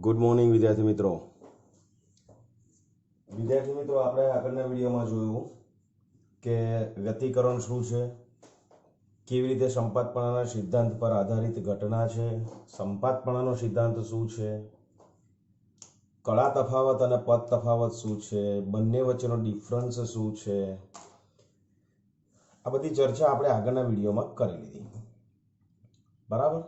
Good morning વિદ્યાર્થી મિત્રો આપણે આગળના વિડીયોમાં જોયું કે વ્યતિકરણ શું છે, કેવી રીતે સંપાતપણાના સિદ્ધાંત પર આધારિત ઘટના છે, સંપાતપણાનો સિદ્ધાંત શું છે, કળા તફાવત અને પદ તફાવત શું છે, બંને વચ્ચેનો ડિફરન્સ શું છે, આ બધી ચર્ચા આપણે આગળના વિડીયોમાં કરી લીધી. બરાબર.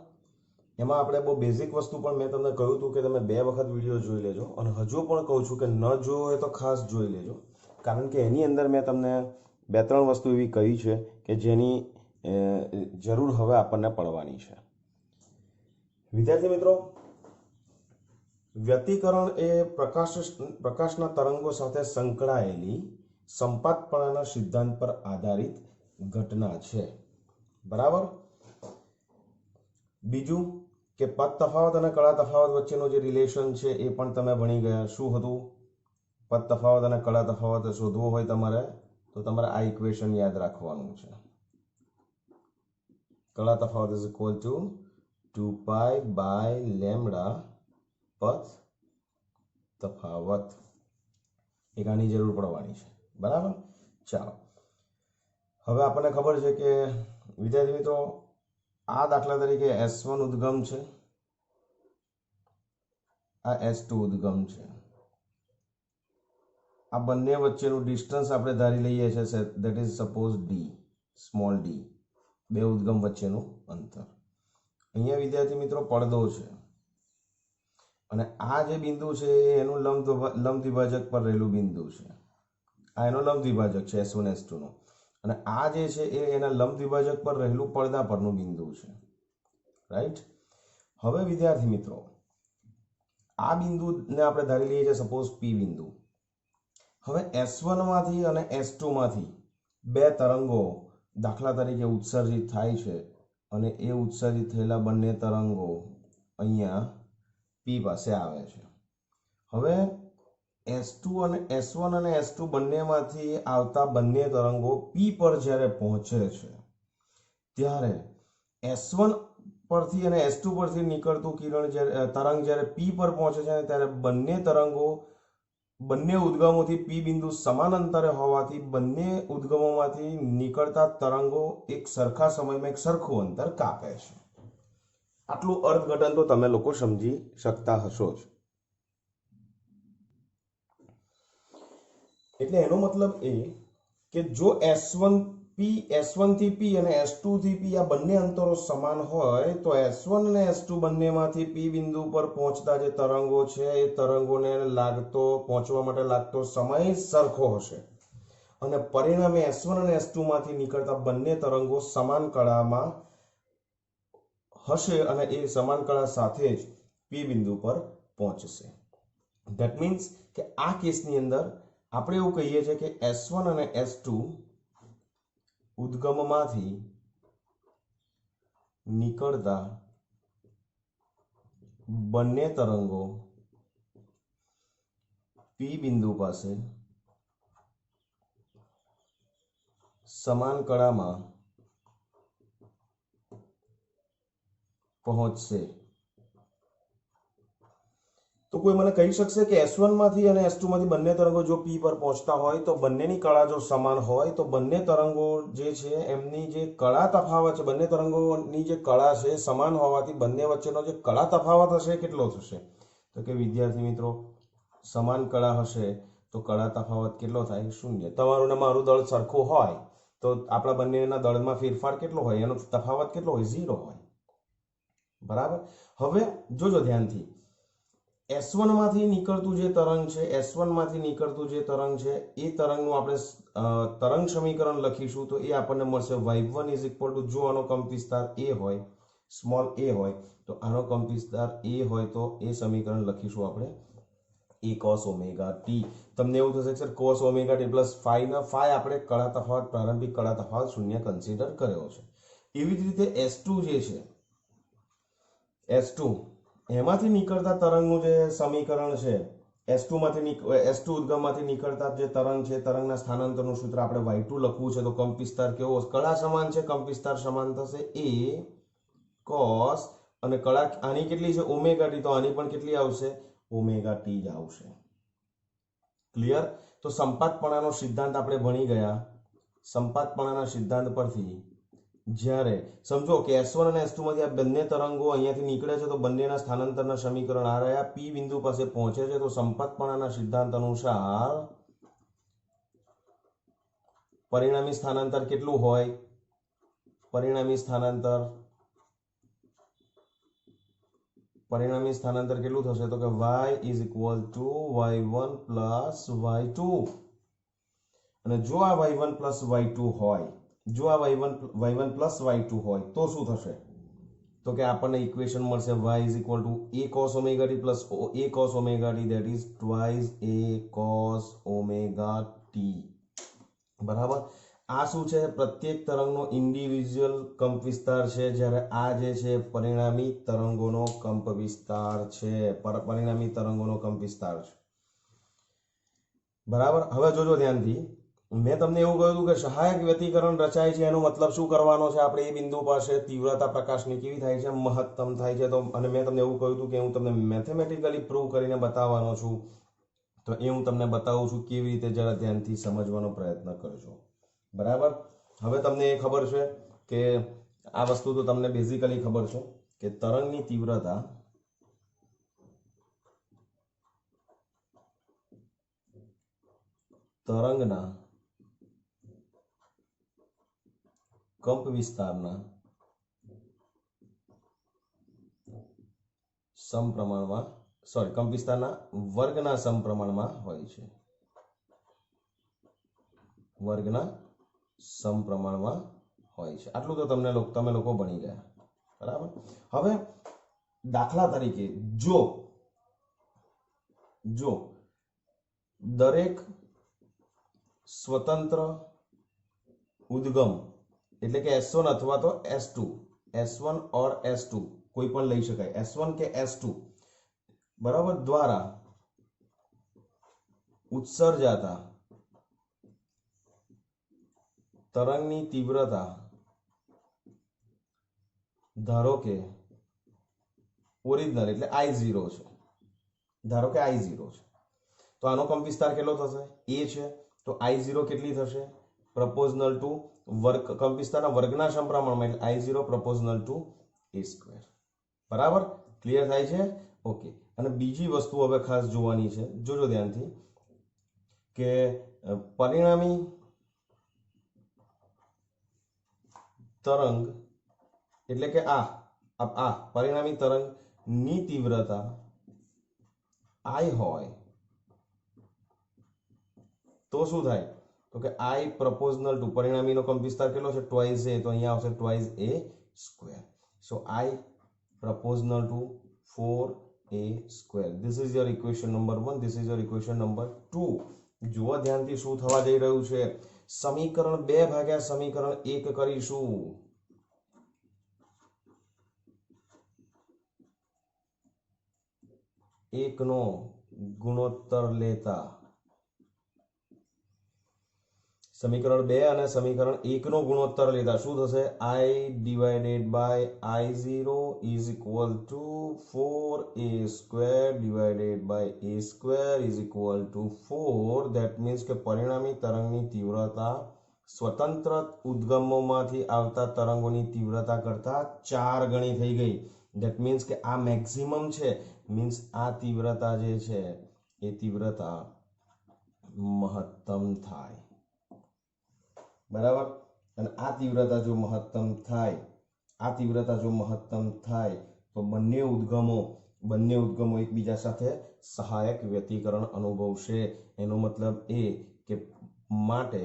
એમાં આપણે બહુ બેઝિક વસ્તુ પણ મેં તમને કહ્યું હતું કે તમે 2 વખત વિડીયો જોઈ લેજો, અને હજુ પણ કહું છું કે ન જોયો હોય તો ખાસ જોઈ લેજો, કારણ કે એની અંદર મેં તમને 2-3 વસ્તુ એવી કહી છે કે જેની જરૂર હવે આપણને પડવાની છે. વિદ્યાર્થી મિત્રો, વ્યતિકરણ એ પ્રકાશના તરંગો સાથે સંકળાયેલી સંપાતપણાના સિદ્ધાંત પર આધારિત ઘટના છે. બરાબર. બીજું કે પદ તફાવત અને કળા તફાવત વચ્ચેનો જે રિલેશન છે એ પણ તમે ભણી ગયા. શું હતું? પદ તફાવત અને કળા તફાવત શોધવો હોય તમારે તો તમારે આ ઇક્વેશન યાદ રાખવાનું છે. કળા તફાવત ઇઝ ઇક્વલ ટુ 2π/λ પદ તફાવત. એક આની જરૂર પડવાની છે. બરાબર. ચાલો, હવે આપણને ખબર છે કે વિદ્યાર્થી મિત્રો, આ દાખલા તરીકે S1 ઉદ્ગમ છે, આ S2 ઉદ્ગમ છે. આ બંને વચ્ચેનું ડિસ્ટન્સ આપણે ધારી લઈએ છીએ, that is suppose D, small d, બે ઉદ્ગમ વચ્ચેનું અંતર. અહીંયા વિદ્યાર્થી મિત્રો પડદો છે, અને આ જે બિંદુ છે એ એનું લંબ દ્વિભાજક પર રહેલું બિંદુ છે. આ એનો લંબ દ્વિભાજક છે S1 S2 નો, અને આ જે છે એ એના લંબ દ્વિભાજક પર રહેલું પડદા પરનું બિંદુ છે. રાઈટ. હવે વિદ્યાર્થી મિત્રો, આ બિંદુને આપણે ધારી લઈએ છીએ સપોઝ P બિંદુ. હવે S1 માંથી અને S2 માંથી બે તરંગો દાખલા તરીકે ઉત્સર્જિત થાય છે, અને એ ઉત્સર્જિત થયેલા બંને તરંગો અહીંયા P પાસે આવે છે. હવે S1 અને S2 બંનેમાંથી આવતા બંને તરંગો P પર જ્યારે પહોંચે છે ત્યારે S1 પરથી અને S2 પરથી નીકળતું તરંગ જ્યારે P પર પહોંચે છે ત્યારે બંને ઉદ્ગમોથી P બિંદુ સમાન અંતરે હોવાથી બંને ઉદ્ગમોમાંથી નીકળતા તરંગો એક સરખા સમયમાં એક સરખું અંતર કાપે છે. આટલું અર્થઘટન તો તમે લોકો સમજી શકતા હશો જ. એટલે એનો મતલબ એ કે જો S1 થી P અને S2 થી P આ બંને અંતરો સમાન હોય તો S1 અને S2 બંનેમાંથી P બિંદુ પર પહોંચતા જે તરંગો છે એ તરંગોને પહોંચવા માટે લાગતો સમય સરખો હશે, અને પરિણામે S1 અને S2 માંથી નીકળતા બંને તરંગો સમાન કળામાં હશે, અને એ સમાન કળા સાથે જ P બિંદુ પર પહોંચશે. ધેટ મીન્સ કે આ કેસની અંદર આપણે એવું કહીએ છીએ કે S1 અને S2 ઉદ્ગમમાંથી નીકળતા બંને તરંગો P બિંદુ પાસે સમાન કળામાં પહોંચશે. તો કોઈ મને કહી શકશે કે S1 માંથી અને S2 માંથી બંને તરંગો જો P પર પહોંચતા હોય તો બંનેની કળા જો સમાન હોય તો બંને તરંગો જે છે એમની જે કળા તફાવત છે, બંને તરંગોની જે કળા છે સમાન હોવાથી બંને વચ્ચેનો જે કળા તફાવત હશે કેટલો થશે? તો કે વિદ્યાર્થી મિત્રો, સમાન કળા હશે તો કળા તફાવત કેટલો થાય? 0. તમારું ને મારું દળ સરખું હોય તો આપણા બંનેના દળમાં ફેરફાર કેટલો હોય? એનો તફાવત કેટલો હોય? 0 હોય. બરાબર. હવે જોજો ધ્યાનથી, S1 માંથી નીકળતું જે તરંગ છે, S1 માંથી નીકળતું જે તરંગ છે એ તરંગનું આપણે તરંગ સમીકરણ લખીશું તો એ આપણને મળશે y1 = જો આનો કંપ વિસ્તાર a હોય, સ્મોલ a હોય, તો આનો કંપ વિસ્તાર a હોય તો એ સમીકરણ લખીશું આપણે a cos ωt. તમને એવું થશે sir cos ωt plus phi ના phi આપણે કળા તફાવત, પ્રારંભિક કળા તફાવત 0 કન્સિડર કર્યો છે. એવી જ રીતે S2 જે છે, S2 એમાંથી નીકળતા તરંગનું જે સમીકરણ છે, S2 ઉદ્ગમમાંથી નીકળતા જે તરંગ છે, તરંગના સ્થાનાંતરનું સૂત્ર આપણે y2 લખવું છે. તો કંપ વિસ્તાર કેવો? કળા સમાન છે, કંપ વિસ્તાર સમાન થશે a cos, અને કળા આની કેટલી છે? ωt, તો આની પણ કેટલી આવશે? ઓમેગા ટી જ આવશે. ક્લિયર? તો સંપાતપણાનો સિદ્ધાંત આપણે ભણી ગયા. સંપાતપણાના સિદ્ધાંત પરથી જ્યારે સમજો કે S1 અને S2 માંથી આ બંને તરંગો અહીંયાથી નીકળે છે તો બંનેના સ્થાનાંતરના સમીકરણ આ રહ્યા. P બિંદુ પાસે પહોંચે છે તો સંપાતપણાના સિદ્ધાંત અનુસાર પરિણામી સ્થાનાંતર કેટલું હોય? પરિણામી સ્થાનાંતર કેટલું થશે? તો કે y is equal to y1 plus y2. અને જો આ y1 plus y2 હોય, જો આ y1 plus y2 હોય તો શું થશે? તો કે આપણને ઇક્વેશન મળશે y is equal to a cos omega t plus a cos omega t, that is twice a cos omega t. બરાબર? આ શું છે? પ્રત્યેક તરંગનો ઇન્ડિવિજ્યુઅલ કંપ વિસ્તાર છે, જ્યારે આ જે છે પરિણામી તરંગોનો કંપ વિસ્તાર છે. પરિણામી તરંગોનો કંપ વિસ્તાર છે. બરાબર? હવે જોજો ધ્યાનથી, મેં તમને એવું કહ્યું કે સહાયક વ્યતિકરણ રચાય છે, એનો મતલબ શું કરવાનો છે? આપણે એ બિંદુ પાસે તીવ્રતા પ્રકાશની કેવી થાય છે? મહત્તમ થાય છે. તો અને મેં તમને એવું કહ્યું હતું કે હું તમને મેથેમેટિકલી પ્રૂવ કરીને બતાવવાનો છું. તો એ હું તમને બતાવું છું કેવી રીતે, જરા ધ્યાનથી સમજવાનો પ્રયત્ન કરજો. બરાબર? હવે તમને એ ખબર છે કે આ વસ્તુ તો તમને બેઝિકલી ખબર છે કે તરંગની તીવ્રતા તરંગના કંપ વિસ્તારના સમપ્રમાણમાં, કંપ વિસ્તારના વર્ગના સમપ્રમાણમાં હોય છે. વર્ગના સમપ્રમાણમાં હોય છે. આટલું તો તમે લોકો ભણી ગયા. બરાબર? હવે દાખલા તરીકે જો દરેક સ્વતંત્ર ઉદ્ગમ એટલે કે S1 અથવા તો S2, S1 or S2 કોઈ પણ લઈ શકાય, S1 કે S2 બરાબર, દ્વારા ઉત્સર્જાતા તરંગની તીવ્રતા ધારો કે ઓરિજિનલ એટલે I0 છે. ધારો કે I0 છે તો આનો કંપ વિસ્તાર કેટલો થશે? A છે તો I0 કેટલી થશે? પ્રપોઝનલ ટુ વર્ગ, કંપ વિસ્તારના વર્ગના સમપ્રમાણમાં, એટલે I0 પ્રપોઝનલ ટુ A સ્ક્વેર. બરાબર? ક્લિયર થાય છે? ઓકે. અને બીજી વસ્તુ હવે ખાસ જોવાની છે, જોજો ધ્યાનથી, કે પરિણામી તરંગ એટલે કે આ પરિણામી તરંગની તીવ્રતા I હોય તો શું થાય? તો કે I પ્રપોઝનલ ટુ પરિણામીનો કંપ વિસ્તાર કેટલો છે? ટ્વાઇસ A, તો અહીંયા આવશે twice A square. So I proportional to 4a square. This is your equation number 1. This is your equation number 2. જુઓ ધ્યાનથી શું થવા જઈ રહ્યું છે. સમીકરણ 2 ભાગ્યા સમીકરણ 1 કરીશું. એકનો ગુણોત્તર લેતા સમીકરણ 2 અને સમીકરણ 1 નો ગુણોત્તર લેતા શું થશે? I divided by I0 is equal to 4a square divided by a square is equal to 4. That means કે પરિણામી તરંગની તીવ્રતા સ્વતંત્ર ઉદ્ગમોમાંથી આવતા તરંગોની તીવ્રતા કરતા 4 ગણી થઈ ગઈ. That means કે આ મેક્સિમમ છે, મીન્સ આ તીવ્રતા જે છે એ તીવ્રતા મહત્તમ થાય. બરાબર? અને આ તીવ્રતા જો મહત્તમ થાય તો બંને ઉદ્ગમો એકબીજા સાથે સહાયક વ્યતિકરણ અનુભવશે. એનો મતલબ એ કે માટે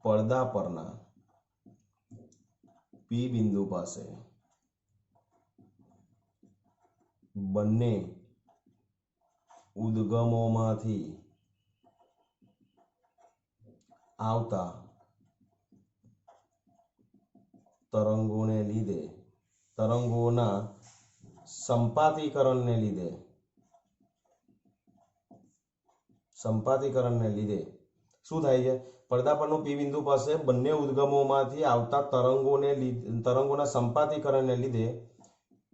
પડદા પરના P બિંદુ પાસે બંને ઉદ્ગમોમાંથી આવતા તરંગોના સંપાતીકરણને લીધે શું થાય છે? પડદા પરનું P બિંદુ પાસે બંને ઉદ્ગમોમાંથી આવતા તરંગોના સંપાતીકરણને લીધે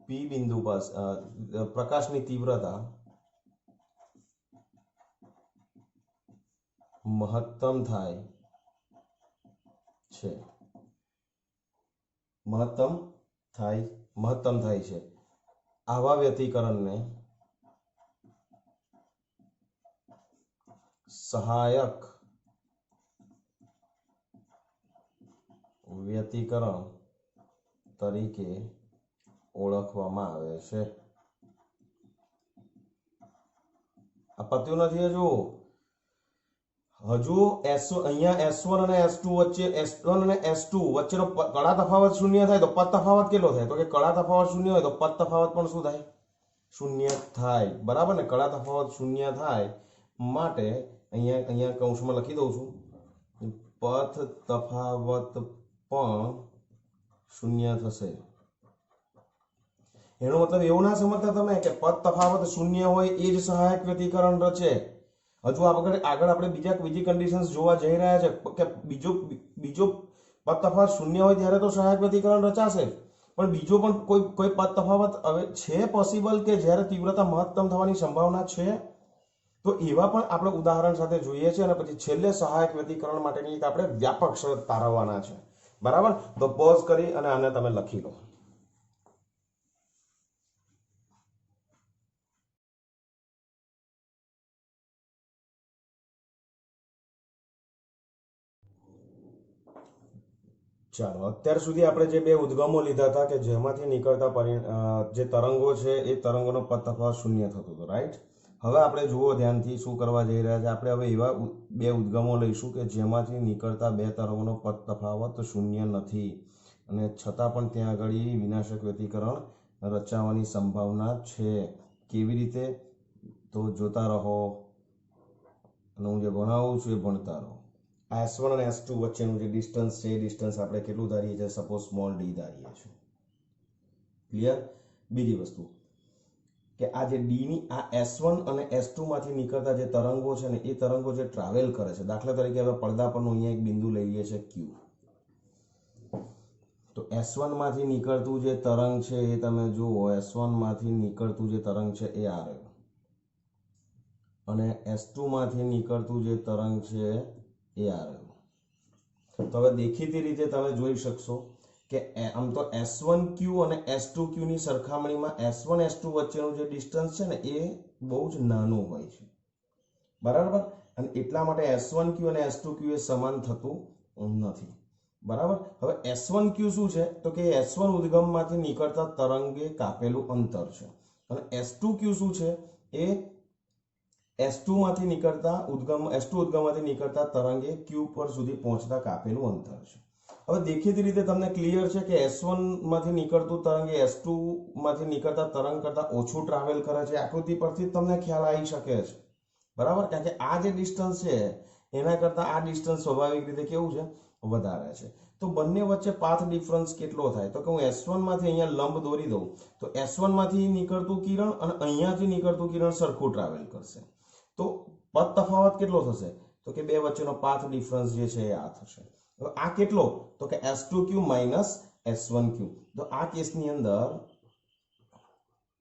P બિંદુ પાસે પ્રકાશની તીવ્રતા મહત્તમ થાય છે આવા વ્યતિકરણને સહાયક વ્યતિકરણ તરીકે ઓળખવામાં આવે છે। આ પત્યું નથી હજુ અહીંયા S1 અને S2 વચ્ચે S1 અને S2 વચ્ચેનો કળા તફાવત શૂન્ય થાય તો પદ તફાવત કેટલો થાય? તો કે કળા તફાવત શૂન્ય હોય તો પદ તફાવત પણ શું થાય? શૂન્ય થાય। બરાબર ને? કળા તફાવત શૂન્ય થાય માટે અહીંયા કૌંસમાં લખી દઉં છું, પથ તફાવત પણ શૂન્ય થશે। એનો મતલબ એવું ના સમજતા તમે કે પદ તફાવત શૂન્ય હોય એ જ સહાયક વ્યતિકરણ રચે। હજુ આગળ આપણે બીજી કન્ડિશન્સ જોવા જઈ રહ્યા છે કે બીજો પદ તફાવત શૂન્ય હોય ત્યારે તો સહાયક વ્યતિકરણ રચાશે, પણ બીજો પણ કોઈ પદ તફાવત હવે છે પોસિબલ કે જ્યારે તીવ્રતા મહત્તમ થવાની સંભાવના છે? તો એવા પણ આપણે ઉદાહરણ સાથે જોઈએ છે અને પછી છેલ્લે સહાયક વ્યતિકરણ માટેની એક આપણે વ્યાપક શરત તારવવાના છે। બરાબર? તો પોઝ કરી અને આને તમે લખી લો। ચાલો, અત્યાર સુધી આપણે જે બે ઉદ્ગમો લીધા હતા કે જેમાંથી નીકળતા જે તરંગો છે એ તરંગોનો પદ તફાવત શૂન્ય થતો હતો, રાઈટ? હવે આપણે જુઓ ધ્યાનથી શું કરવા જઈ રહ્યા છે। આપણે હવે એવા બે ઉદ્ગમો લઈશું કે જેમાંથી નીકળતા બે તરંગોનો પદ તફાવત શૂન્ય નથી અને છતાં પણ ત્યાં આગળ વિનાશક વ્યતિકરણ રચાવાની સંભાવના છે। કેવી રીતે? તો જોતા રહો અને હું જે ભણાવું છું એ ભણતા રહો। S1 અને S2 વચ્ચેનું જે ડિસ્ટન્સ છે એ ડિસ્ટન્સ આપણે કેટલું ધારીએ છીએ? સપોઝ સ્મોલ d ધારીએ છીએ। ક્લિયર? બીજી વસ્તુ કે આ જે d ની આ S1 અને S2 માંથી નીકળતા જે તરંગો છે ને એ તરંગો જે ટ્રાવેલ કરે છે, દાખલા તરીકે હવે પડદા પરનું અહીંયા એક બિંદુ લઈ લઈએ છે Q, તો S1 માંથી નીકળતું જે તરંગ છે એ તમે જુઓ, S1 માંથી નીકળતું જે તરંગ છે એ આ રહ્યું અને S2 માંથી નીકળતું જે તરંગ છે એ આ રહ્યું। તો હવે દેખીતી રીતે તમે જોઈ શકશો કે આમ તો S1Q અને S2Q ની સરખામણીમાં S1 S2 વચ્ચેનું જે ડિસ્ટન્સ છે ને એ બહુ જ નાનું હોય છે। બરાબર? અને એટલા માટે S1Q અને S2Q એ સમાન થતું નથી। બરાબર? હવે S1Q શું છે? તો કે S1 ઉદ્ગમમાંથી નીકળતા તરંગે કાપેલું અંતર છે અને S2Q શું છે? એ S2 માંથી નીકળતા S2 ઉદ્ગમમાંથી નીકળતા તરંગે Q પર સુધી પહોંચતા કાપેલું અંતર છે। હવે દેખીતી રીતે તમને ક્લિયર છે કે S1 માંથી નીકળતું તરંગ એ S2 માંથી નીકળતા તરંગ કરતા ઓછું ટ્રાવેલ કરે છે। આકૃતિ પરથી તમને ખ્યાલ આવી શકે છે। બરાબર? કારણ કે આ જે ડિસ્ટન્સ છે એના કરતા આ ડિસ્ટન્સ સ્વાભાવિક રીતે કેવું છે? વધારે છે। તો બંને વચ્ચે પાથ ડિફરન્સ કેટલો થાય? તો કે હું S1 માંથી અહીંયા લંબ દોરી દઉં તો S1 માંથી નીકળતું કિરણ અને અહીંયાથી નીકળતું કિરણ સરખું ટ્રાવેલ કરશે, તો પદ તફાવત કેટલો થશે? તો કે બે વચ્ચેનો પાથ ડિફરન્સ જે છે એ આ થશે। હવે આ કેટલો? તો કે S2Q માઇનસ S1Q। તો આ કેસની અંદર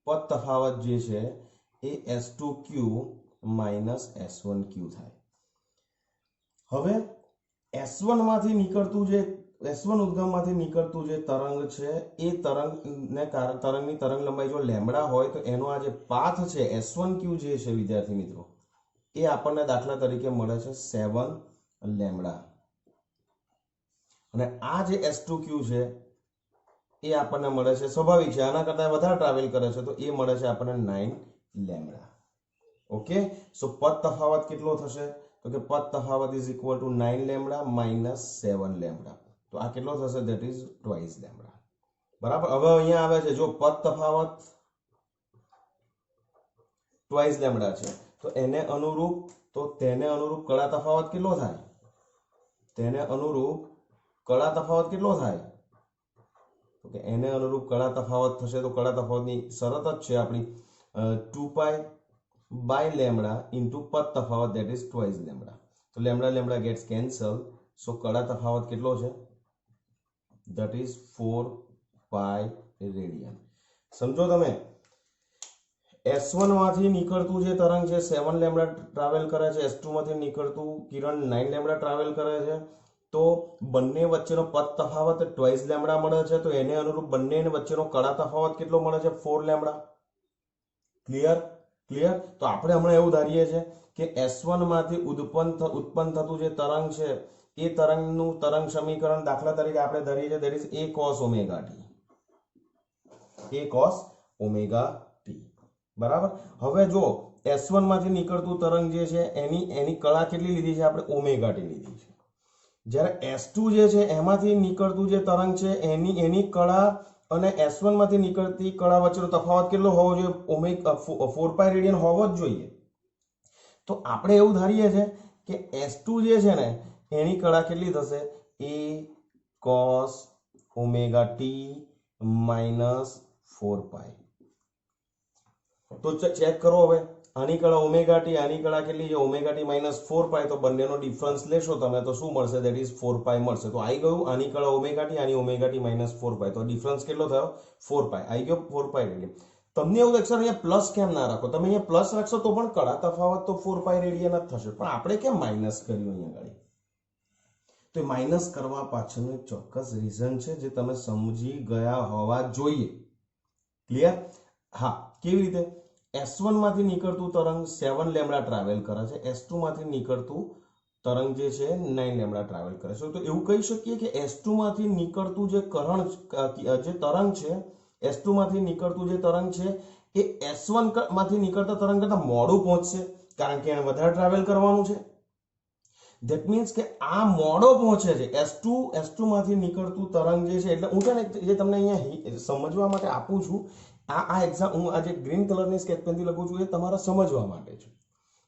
પદ તફાવત જે છે એ S2Q માઇનસ S1Q થાય। હવે S1 માંથી નીકળતું જે S1 ઉદ્ગમમાંથી નીકળતું જે તરંગ છે એ તરંગની તરંગ લંબાઈ જો લેમ્બડા હોય તો એનો આ જે પાથ છે S1Q જે છે વિદ્યાર્થી મિત્રો એ આપણને દાખલા તરીકે મળે છે 7 લેમ્બડા અને આ જે S2Q છે એ આપણને મળે છે, સ્વાભાવિક છે આના કરતા વધારે ટ્રાવેલ કરે છે, તો એ મળે છે આપણને 9 લેમ્બડા। ઓકે, સો પદ તફાવત કેટલો થશે? તો કે પદ તફાવત is equal two 9 lambda minus 7 lambda. તો આ કેટલો થશે? That is twice lambda. બરાબર? હવે અહીંયા આવે છે જો પદ તફાવત ટ્વાઇસ લેમ્બડા છે તો તેને અનુરૂપ કળા તફાવત કેટલો થાય? તેને અનુરૂપ કળા તફાવત કેટલો થાય? તો કે એને અનુરૂપ કળા તફાવત થશે તો કળા તફાવતની શરત જ છે આપણી 2π by lambda into પદ તફાવત that is twice lambda। તો લેમ્બડા gets cancelled, so કળા તફાવત કેટલો છે? that is 4π radian. સમજો તમે S1 માંથી નીકળતું જે તરંગ છે 7 લેમ્ડા ટ્રાવેલ કરે છે, S2 માંથી નીકળતું કિરણ 9 લેમ્ડા ટ્રાવેલ કરે છે, તો બંને વચ્ચેનો પદ તફાવત ટ્વાઇસ લેમ્ડા મળે છે, તો એને અનુરૂપ બંને વચ્ચેનો કળા તફાવત કેટલો મળે છે? 4 લેમ્ડા. ક્લિયર? ક્લિયર? તો આપણે હમણાં એવું ધારીએ છીએ કે S1 માંથી ઉત્પન્ન થતું જે તરંગ છે એ તરંગનું તરંગ સમીકરણ દાખલા તરીકે આપણે ધારીએ છીએ that is A cos omega t. A cos omega t. બરાબર. હવે જો S1 માંથી નીકળતું તરંગ જે છે એની કળા કેટલી લીધી છે આપણે? ઓમેગા ટી લીધી છે. જ્યારે S2 જે છે એમાંથી નીકળતું જે તરંગ છે એની કળા અને S1 માંથી નીકળતી કળા વચ્ચેનો તફાવત કેટલો હોવો જોઈએ? ઓમેગા 4 પાઈ રેડિયન હોવો જ જોઈએ. તો આપણે એવું ધારીએ છીએ કે S2 જે છે ને એની કળા કેટલી થશે? A cos omega t minus 4 પાઈ. તો ચેક કરો હવે, આની કળા ઓમેગા ટી, આની કળા કેટલી છે? ઓમેગા ટી માઇનસ 4 પાઈ. તો બંનેનો ડિફરન્સ લેશો તમે તો શું મળશે? ધેટ ઇઝ 4 પાઈ મળશે. તો આવી ગયું આની કળા ઓમેગા ટી, આની ઓમેગા ટી માઇનસ 4 પાઈ. તો ડિફરન્સ કેટલો થયો? 4 પાઈ. આવી ગયો 4 પાઈ રેડિયન. તમને એવું લાગશે અહીંયા પ્લસ કેમ ના રાખો? તમે અહીંયા પ્લસ રાખશો તો પણ કળા તફાવત તો 4 પાઈ રેડિયન જ થશે, પણ આપણે કેમ માઇનસ કર્યું અહીંયા આગળ? તો માઇનસ કરવા પાછળનું એક ચોક્કસ રીઝન છે જે તમે સમજી ગયા હોવા જોઈએ. ક્લિયર? હા. કેવી રીતે? S1 માંથી નીકળતું તરંગ 7 લેમ્ડા ટ્રાવેલ કરે છે, S2 માંથી નીકળતું તરંગ જે છે 9 લેમ્ડા ટ્રાવેલ કરે છે. તો એવું કહી શકીએ કે S2 માંથી નીકળતું જે તરંગ છે, S2 માંથી નીકળતું જે તરંગ છે એ S1 માંથી નીકળતા તરંગ કરતા મોડું પહોંચશે, કારણ કે એને વધારે ટ્રાવેલ કરવાનું છે. ધેટ મીન્સ કે આ મોડો પહોંચે છે. S2 માંથી નીકળતું તરંગ જે છે, એટલે હું છે ને જે તમને અહીંયા સમજવા માટે આપું છું, આ એક્ઝામ હું આજે ગ્રીન કલરની સ્કેચ પેનથી લખું છું એ તમારા સમજવા માટે છે.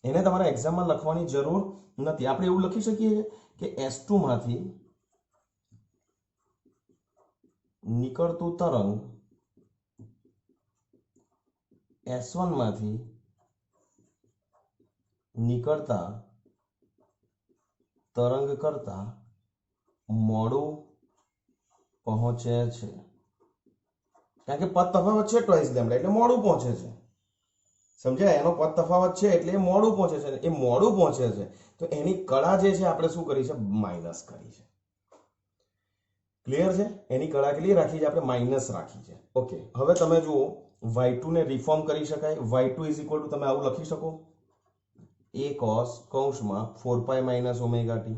એને તમારા એક્ઝામમાં લખવાની જરૂર નથી. આપણે એવું લખી શકીએ કે S2 માંથી નીકળતું તરંગ S1 માંથી નીકળતા તરંગ કરતા મોડું પહોંચે છે, કારણ કે પદ તફાવત છે ટ્વાઇસ લેમ્ડા એટલે મોડું પહોંચે છે. સમજ્યા? એનો પદ તફાવત છે એટલે એ મોડું પહોંચે છે. એ મોડું પહોંચે છે તો એની કળા જે છે આપણે શું કરી છે? માઇનસ કરી છે. ક્લિયર છે? એની કળા કેટલી રાખી છે આપણે? માઇનસ રાખી છે. ઓકે. હવે તમે જુઓ y2 ને રિફોર્મ કરી શકાય. y2 ઇઝ ઇક્વલ ટુ તમે આવું લખી શકો A cos કૌંસમાં 4 પાઈ માઇનસ ઓમેગા ટી,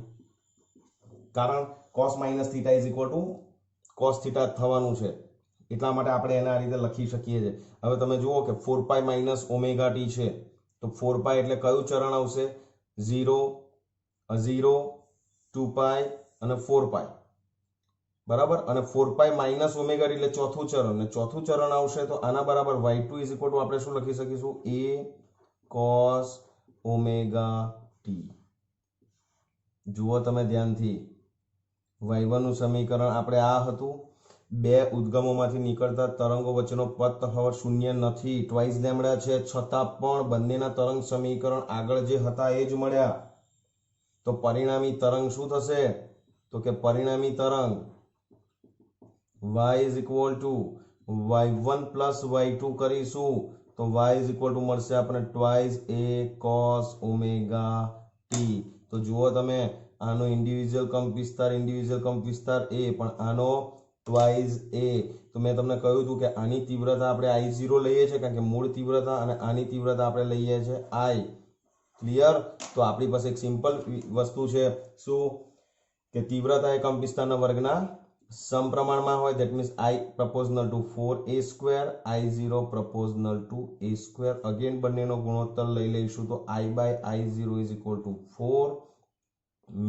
કારણ cos minus theta is equal two cos theta થવાનું છે એટલા માટે આપણે એને આ રીતે લખી શકીએ છીએ. હવે તમે જુઓ કે 4 પાઈ માઇનસ ઓમેગા ટી છે તો 4 પાઈ એટલે કયું ચરણ આવશે? 0, 0, 2 પાઈ અને 4 પાઈ. બરાબર. અને 4 પાઈ માઇનસ ઓમેગા ટી એટલે ચોથું ચરણ, ને ચોથું ચરણ આવશે તો આના બરાબર y2 ઇઝ ઇક્વલ ટુ આપણે શું લખી શકીશું? A cos omega T. જુઓ તમે ધ્યાનથી, y1 નું સમીકરણ આપણે આ હતું. બે ઉદ્ગમોમાંથી નીકળતા તરંગો વચ્ચેનો પદ તફાવત શૂન્ય નથી, ટ્વાઇસ લેમ્ડા છે, છતાં પણ બંનેના તરંગ સમીકરણ આગળ જે હતા એ જ મળ્યા. તો પરિણામી તરંગ શું થશે? તો કે પરિણામી તરંગ y is equal two y1 plus y2 કરીશું તો y ઇઝ ઇક્વલ ટુ મળશે આપણે twice A cos omega T. તો જુઓ તમે, આનો ઇન્ડિવિજ્યુઅલ કંપ વિસ્તાર A, પણ આનો ટ્વાઇસ A. તો મેં તમને કહ્યું હતું કે આની તીવ્રતા આપણે I0 લઈએ છીએ, કારણ કે મૂળ તીવ્રતા, અને આની તીવ્રતા આપણે લઈએ છીએ I. ક્લિયર? તો આપણી પાસે એક સિમ્પલ વસ્તુ છે. શું? કે તીવ્રતા એ કંપ વિસ્તારના વર્ગના સમપ્રમાણમાં હોય. That means I proportional to 4a square, I0 proportional to a square. Again બંનેનો ગુણોત્તર લઈ લઈશું તો I by I0 is equal to 4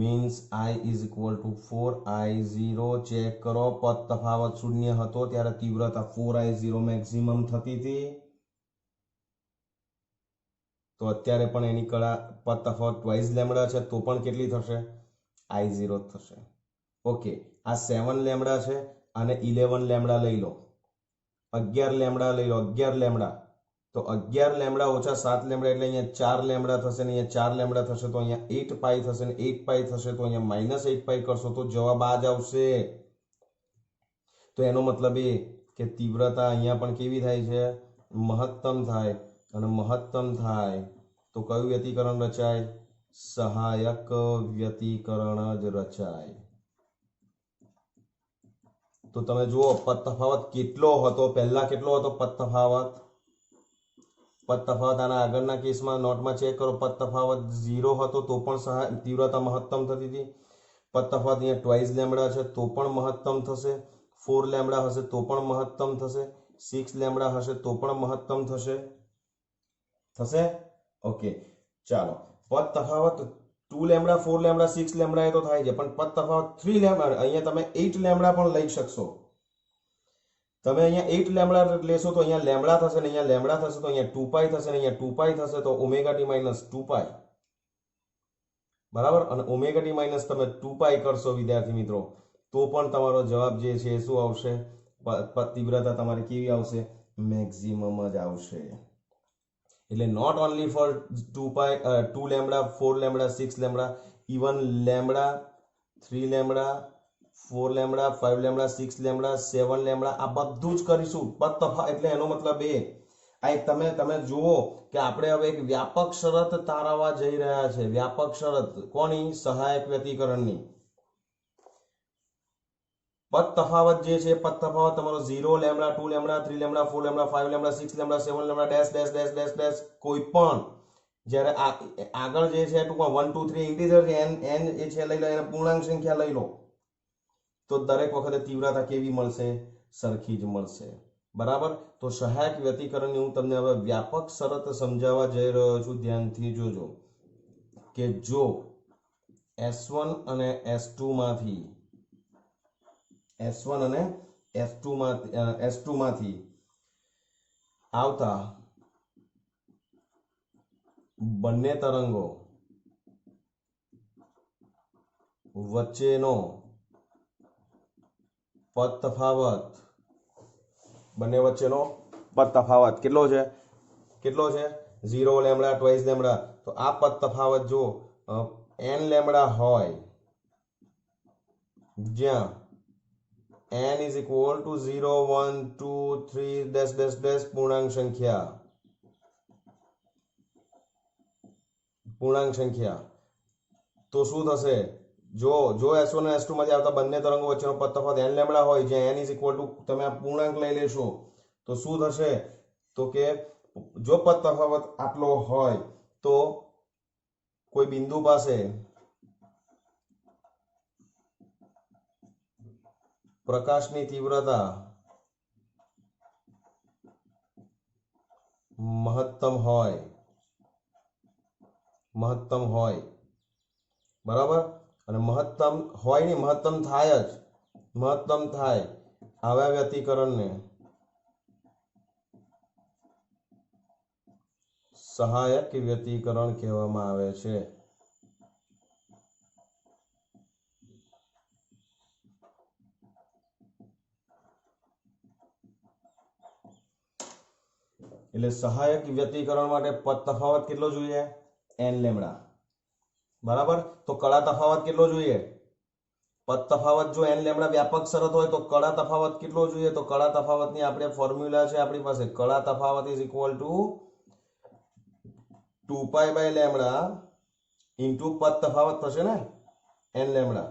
means I is equal to 4I0. Check કરો, પદ તફાવત શૂન્ય હતો ત્યારે તીવ્રતા 4I0 મેક્સિમમ થતી હતી. તો અત્યારે પણ એની કળા પદ તફાવત ટ્વાઇસ લેમ્ડા છે તો પણ કેટલી થશે? I0 થશે. ઓકે. આ 7 લેમ્ડા છે અને 11 લેમ્ડા લઈ લો, 11 લેમ્ડા લઈ લો, 11 લેમ્ડા. તો 11 લેમ્ડા ઓછા 7 લેમ્ડા એટલે અહીંયા 4 લેમ્ડા થશે, ને અહીંયા 4 લેમ્ડા થશે તો અહીંયા 8 પાઈ થશે, ને 8 પાઈ થશે તો અહીંયા માઇનસ 8 પાઈ કરશો તો જવાબ આ જ આવશે. તો એનો મતલબ એ કે તીવ્રતા અહીંયા પણ કેવી થાય છે? મહત્તમ થાય. અને મહત્તમ થાય તો કયું વ્યતિકરણ રચાય? સહાયક વ્યતિકરણ જ રચાય. તો તમે જુઓ પદ તફાવત કેટલો હતો, પહેલા કેટલો હતો પદ તફાવત? પદ તફાવત આના આગળના કેસમાં નોટમાં ચેક કરો, પદ તફાવત 0 હતો તો પણ તીવ્રતા મહત્તમ થતી હતી. પદ તફાવત અહીંયા ટ્વાઇસ લેમ્બડા છે તો પણ મહત્તમ થશે, 4 લેમ્બડા હશે તો પણ મહત્તમ થશે, 6 લેમ્બડા હશે તો પણ મહત્તમ થશે. ઓકે, ચાલો. પદ તફાવત 2 લેમ્બડા, 4 લેમ્બડા, 6 લેમ્બડા એ તો થાય છે, પણ પદ તફાવત 3 લેમ્બડા, અહીંયા તમે 8 લેમ્બડા પણ લઈ શકશો. તમે અહીંયા 8 લેમ્બડા લેશો તો અહીંયા લેમ્બડા થશે ને અહીંયા લેમ્બડા થશે તો અહીંયા 2π થશે ને અહીંયા 2π થશે તો ઓમેગા ટી માઇનસ 2π. બરાબર. અને ઓમેગા ટી માઇનસ તમે 2π કરશો વિદ્યાર્થી મિત્રો તો પણ તમારો જવાબ જે છે શું આવશે? તીવ્રતા તમારી કેવી આવશે? મેક્સિમમ જ આવશે. એટલે not only for 2 lambda, 4 lambda, 6 lambda, even lambda, 3 lambda, 4 lambda, 5 lambda, 6 lambda, 7 lambda, આ બધું જ કરીશું. પદ તફાવત એટલે એનો મતલબ એ આ તમે જુઓ કે આપણે હવે એક વ્યાપક શરત તારવવા જઈ રહ્યા છે. વ્યાપક શરત કોની? સહાયક વ્યતિકરણની. પદ તફાવત જે છે, પદ તફાવત તમારો 0 lambda, 2 lambda, 3 lambda, 4 lambda, 5 lambda, 6 lambda, 7 lambda, dash dash dash dash dash, કોઈ પણ જ્યારે આગળ જે છે ટૂંકમાં 1 2 3 ઇન્ટીજર છે, n એ છે લઈ લો, એને પૂર્ણાંક સંખ્યા લઈ લો તો દરેક વખતે તીવ્રતા કેવી મળશે? સરખી જ મળશે. બરાબર. તો સહાયક વ્યતિકરણની હું તમને હવે વ્યાપક શરત સમજાવવા જઈ રહ્યો છું. ધ્યાનથી જોજો કે જો S1 અને S2 માંથી આવતા બંને તરંગો વચ્ચેનો પદ તફાવત, બંને વચ્ચેનો પદ તફાવત કેટલો છે? 0 લેમ્બડા, ટ્વાઇસ લેમ્બડા. તો આ પદ તફાવત જો n લેમ્બડા હોય, જ્યાં n is equal to 0 1 2 3 dash dash dash પૂર્ણાંક સંખ્યા, તો શું થશે? જો S1 અને S2 માંથી આવતા બંને તરંગો વચ્ચેનો પદ તફાવત n લેમ્બડા હોય, જ્યાં n is equal to તમે આ પૂર્ણાંક લઈ લેશો તો શું થશે? તો કે જો પદ તફાવત આટલો હોય તો કોઈ બિંદુ પાસે પ્રકાશની તીવ્રતા મહત્તમ હોય. બરાબર. અને મહત્તમ હોય નહીં, મહત્તમ થાય આવા વ્યતિકરણને સહાયક વ્યતિકરણ કહેવામાં આવે છે. એટલે સહાયક વ્યતિકરણ માટે પદ તફાવત કેટલો જોઈએ? n lambda. બરાબર. તો કળા તફાવત કેટલો જોઈએ? પદ તફાવત જો n લેમ્બડા વ્યાપક શરત હોય તો કળા તફાવત કેટલો જોઈએ? તો કળા તફાવતની આપણે ફોર્મ્યુલા છે આપણી પાસે. કળા તફાવત is equal to 2π by lambda into પદ તફાવત થશે ને n લેમ્બડા.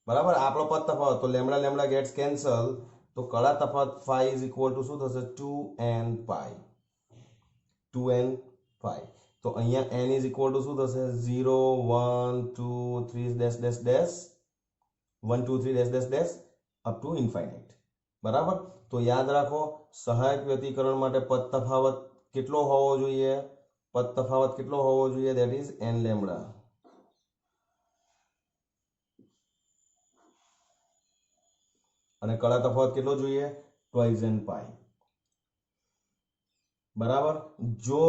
બરાબર. આપણો પદ તફાવત તો લેમ્બડા લેમ્બડા ગેટ્સ કેન્સલ, તો કળા તફાવત phi ઇઝ ઇક્વલ ટુ શું થશે? 2n π. તો અહીંયા n ઇઝ ઇક્વલ ટુ શું થશે? 0 1 2 3 dash dash dash 1 2 3 dash dash dash up to infinite. બરાબર. તો યાદ રાખો સહાયક વ્યતિકરણ માટે પદ તફાવત કેટલો હોવો જોઈએ? That is n lambda. અને કળા તફાવત કેટલો જોઈએ? Twice n π. બરાબર. જો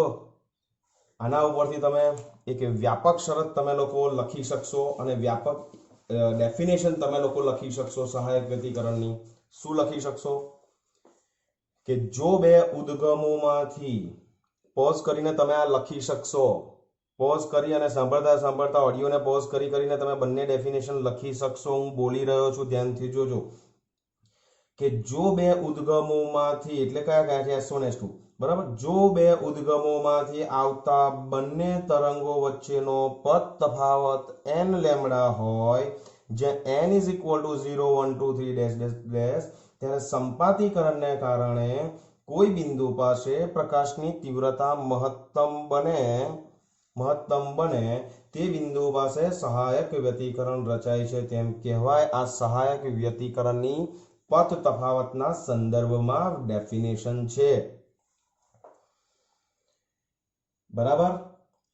આના ઉપરથી તમે એક વ્યાપક શરત તમે લોકો લખી શકશો અને વ્યાપક ડેફિનેશન તમે લોકો લખી શકશો સહાયક વ્યતિકરણની. શું લખી શકશો? કે જો બે ઉદ્ગમોમાંથી પોઝ કરીને તમે આ લખી શકશો. પોઝ કરી અને સાંભળતા ઓડિયોને પોઝ કરીને તમે બંને ડેફિનેશન લખી શકશો. હું બોલી રહ્યો છું, ધ્યાનથી જોજો કે જો બે ઉદ્ગમોમાંથી, એટલે કયા છે? S1 S2. બરાબર. જો બે ઉદ્ગમોમાંથી આવતા બંને તરંગો વચ્ચેનો પદ તફાવત n લેમ્ડા હોય, જ્યાં n is equal two 0 1 2 3 dash dash dash, ત્યારે સંપાતીકરણને કારણે કોઈ બિંદુ પાસે પ્રકાશની તીવ્રતા મહત્તમ બને તે બિંદુ પાસે સહાયક વ્યતિકરણ રચાય છે તેમ કહેવાય. આ સહાયક વ્યતિકરણની પથ તફાવતના સંદર્ભમાં ડેફિનેશન છે. બરાબર.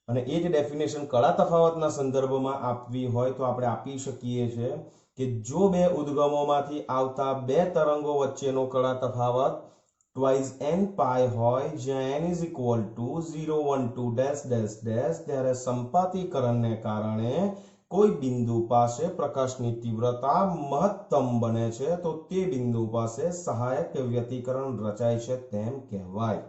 અને એ જ ડેફિનેશન કળા તફાવતના સંદર્ભમાં આપવી હોય તો આપણે આપી શકીએ છીએ કે જો બે ઉદ્ગમોમાંથી આવતા બે તરંગો વચ્ચેનો કળા તફાવત ટ્વાઇસ n પાઈ હોય, જ્યાં n is equal two 0 1 2 dash dash dash, ત્યારે સંપાતીકરણને કારણે કોઈ બિંદુ પાસે પ્રકાશની તીવ્રતા મહત્તમ બને છે તો તે બિંદુ પાસે સહાયક વ્યતિકરણ રચાય છે તેમ કહેવાય.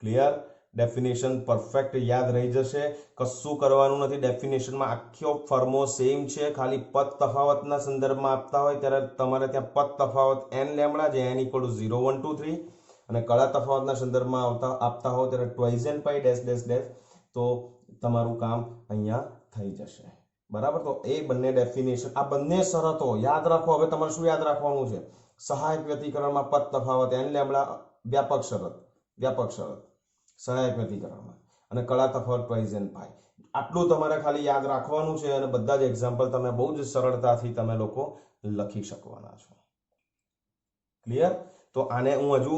ક્લિયર? ડેફિનેશન પરફેક્ટ યાદ રહી જશે. કશું કરવાનું નથી. ડેફિનેશનમાં આખો ફર્મો સેમ છે. ખાલી પદ તફાવતના સંદર્ભમાં આપતા હોય ત્યારે તમારે ત્યાં પદ તફાવત n લેમ્ડા, જે n ઇક્વલ ટુ 0 1 2 3, અને કળા તફાવતના સંદર્ભમાં આપતા હોય ત્યારે ટ્વાઇસ n પાઈ ડેશ ડેશ ડેશ, તો તમારું કામ અહીંયા થઈ જશે. બરાબર. તો એ બંને ડેફિનેશન, આ બંને શરતો યાદ રાખો. હવે તમારે શું યાદ રાખવાનું છે? સહાયક વ્યતિકરણમાં પદ તફાવત n લેમ્ડા વ્યાપક શરત સહાયક વ્યતિકરણમાં, અને કળા તફાવત ટ્વાઇસ n પાઈ. આટલું તમારે ખાલી યાદ રાખવાનું છે અને બધા જ એક્ઝામ્પલ તમે બહુ જ સરળતાથી તમે લોકો લખી શકવાના છો. ક્લિયર? તો આને હું હજુ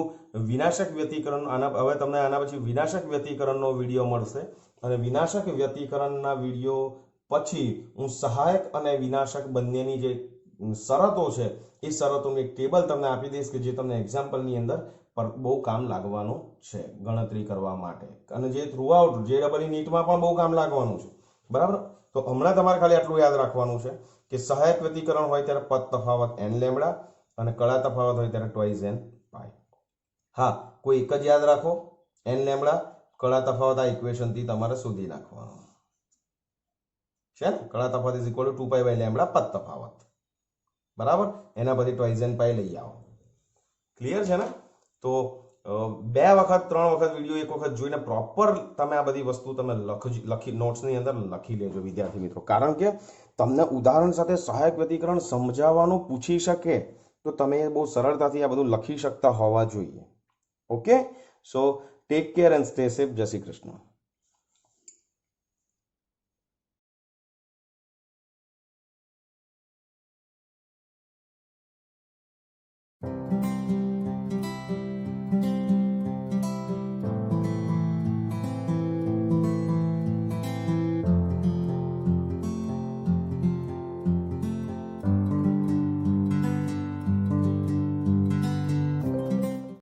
વિનાશક વ્યતિકરણ, હવે તમને આના પછી વિનાશક વ્યતિકરણનો વિડીયો મળશે, અને વિનાશક વ્યતિકરણના વિડીયો પછી હું સહાયક અને વિનાશક બંનેની જે શરતો છે એ શરતોનું એક ટેબલ તમને આપી દઈશ કે જે તમને એક્ઝામ્પલની અંદર બહુ કામ લાગવાનું છે ગણતરી કરવા માટે, અને જે થ્રુઆઉટ JEE નીટમાં પણ બહુ કામ લાગવાનું છે. બરાબર. તો હમણાં તમારે ખાલી આટલું યાદ રાખવાનું છે કે સહાયક વ્યતિકરણ હોય ત્યારે પદ તફાવત n લેમ્ડા, અને કળા તફાવત હોય ત્યારે ટ્વાઇસ n પાઈ. હા, કોઈ એક જ યાદ રાખો, n લેમ્ડા, કળા તફાવત. આ ઇક્વેશનથી તમારે શોધી નાખવાનું છે ને. કળા તફાવત is equal to 2 pi by lambda પદ તફાવત. બરાબર. એના પછી ટ્વાઇસ n પાઈ લઈ આવો. ક્લિયર છે ને? તો 2 વખત 3 વખત વિડીયો એક વખત જોઈને પ્રોપર તમે આ બધી વસ્તુ તમે લખી નોટ્સની અંદર લખી લેજો વિદ્યાર્થી મિત્રો. કારણ કે તમને ઉદાહરણ સાથે સહાયક વ્યતિકરણ સમજાવવાનું પૂછી શકે તો તમે બહુ સરળતાથી આ બધું લખી શકતા હોવા જોઈએ. Okay. So take care and stay safe. જય શ્રી કૃષ્ણ.